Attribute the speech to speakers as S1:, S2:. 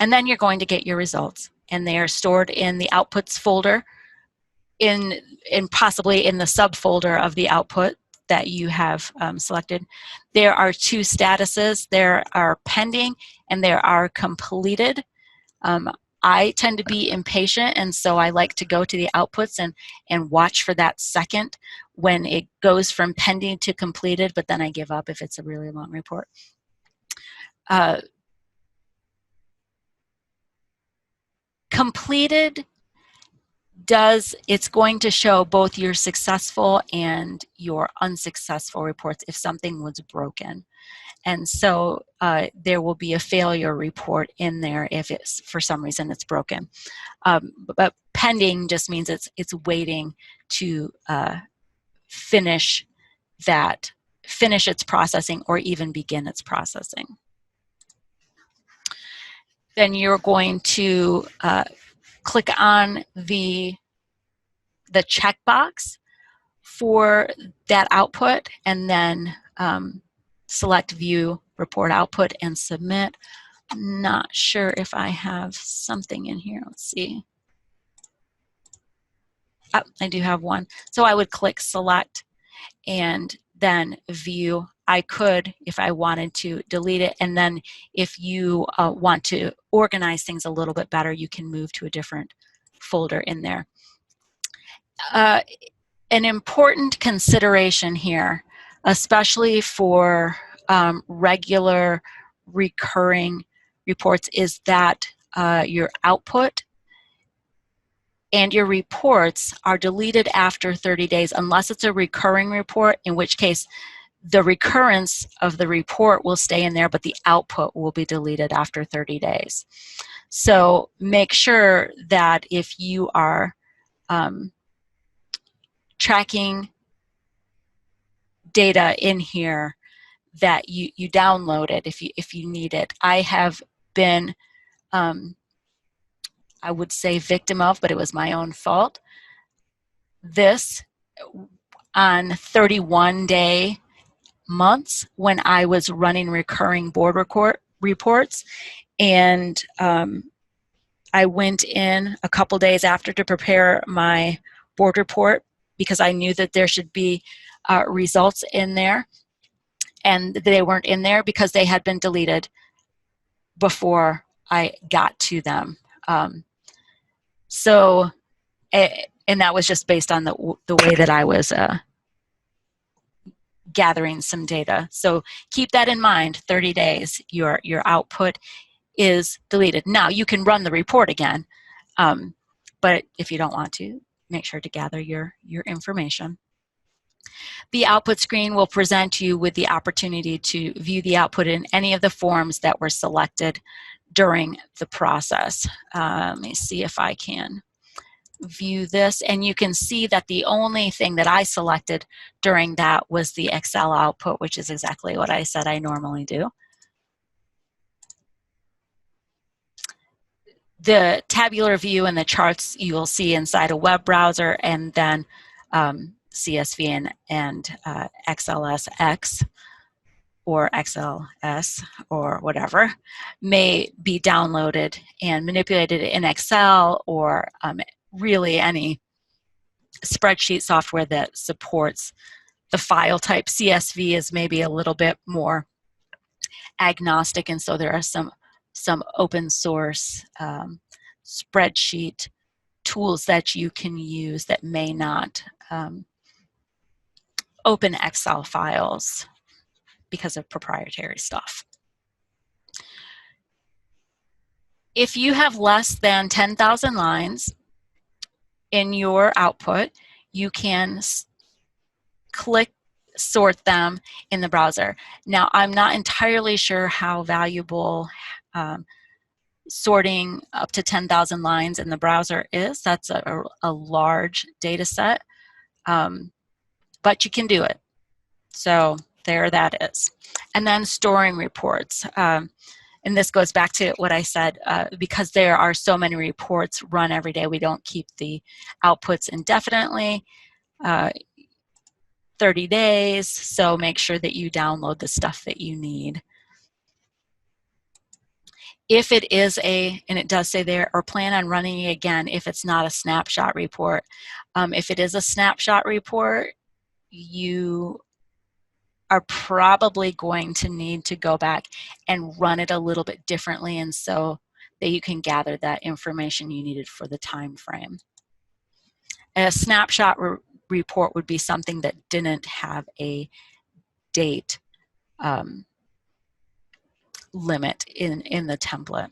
S1: And then you're going to get your results, and they are stored in the outputs folder, in possibly in the subfolder of the output that you have selected. There are two statuses. There are pending and there are completed. I tend to be impatient, and so I like to go to the outputs and watch for that second when it goes from pending to completed, but then I give up if it's a really long report. Completed it's going to show both your successful and your unsuccessful reports if something was broken. And so there will be a failure report in there if it's, for some reason, it's broken. But pending just means it's waiting to finish its processing or even begin its processing. Then you're going to click on the checkbox for that output, and then select View Report Output and Submit. I'm not sure if I have something in here. Let's see. Oh, I do have one. So I would click Select and then View. I could, if I wanted to, delete it, and then if you want to organize things a little bit better, you can move to a different folder in there. An important consideration here, especially for regular recurring reports, is that your output and your reports are deleted after 30 days unless it's a recurring report, in which case the recurrence of the report will stay in there, but the output will be deleted after 30 days. So make sure that if you are tracking data in here, that you download it if you need it. I have been, I would say, victim of, but it was my own fault. This on 31-day months when I was running recurring board reports, and I went in a couple days after to prepare my board report because I knew that there should be results in there, and they weren't in there because they had been deleted before I got to them. And that was just based on the way that I was gathering some data. So keep that in mind. 30 days, your output is deleted. Now you can run the report again, but if you don't want to, make sure to gather your information. The output screen will present you with the opportunity to view the output in any of the forms that were selected during the process. Let me see if I can view this, and you can see that the only thing that I selected during that was the Excel output, which is exactly what I said I normally do. The tabular view and the charts you will see inside a web browser, and then CSV and XLSX or XLS or whatever may be downloaded and manipulated in Excel or really any spreadsheet software that supports the file type. CSV is maybe a little bit more agnostic, and so there are some open source spreadsheet tools that you can use that may not open Excel files because of proprietary stuff. If you have less than 10,000 lines in your output, you can click sort them in the browser. Now, I'm not entirely sure how valuable sorting up to 10,000 lines in the browser is. That's a large data set, but you can do it. So there that is. And then storing reports. And this goes back to what I said, because there are so many reports run every day, we don't keep the outputs indefinitely. 30 days, so make sure that you download the stuff that you need. If it is and it does say there, or plan on running it again if it's not a snapshot report. If it is a snapshot report, you are probably going to need to go back and run it a little bit differently, and so that you can gather that information you needed for the time frame. A snapshot report would be something that didn't have a date limit in the template.